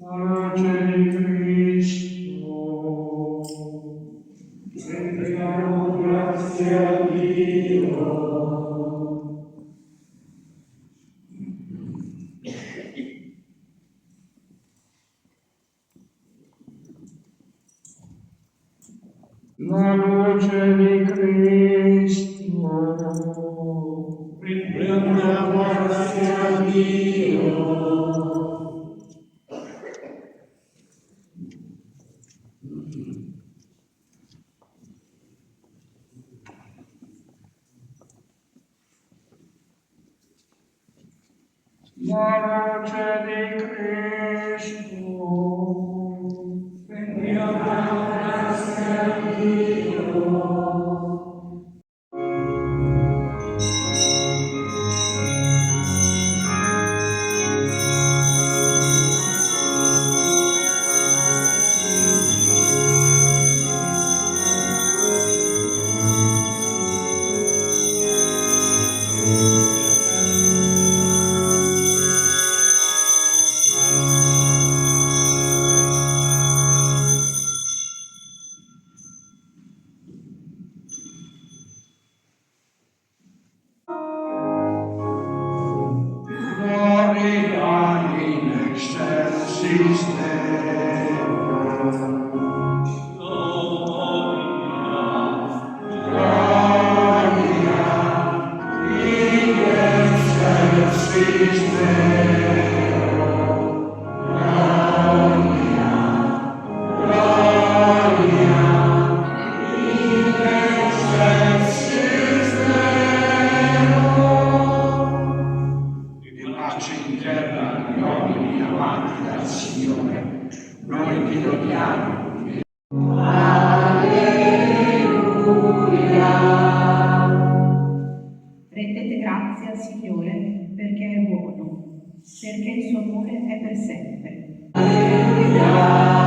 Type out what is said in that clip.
alla luce di Cristo. Rendiamo grazie a Dio. La luce di Cristo. Rendiamo grazie a Dio. La luce di Cristo. Rendiamo grazie a Dio. Gloria in excelsis Deo. Gloria in excelsis Deo. Gloria, gloria in excelsis Deo. E pace in terra agli uomini amati dal Signore, noi vi lodiamo. Rendete grazie al Signore perché è buono, perché il suo amore è per sempre. Alleluia.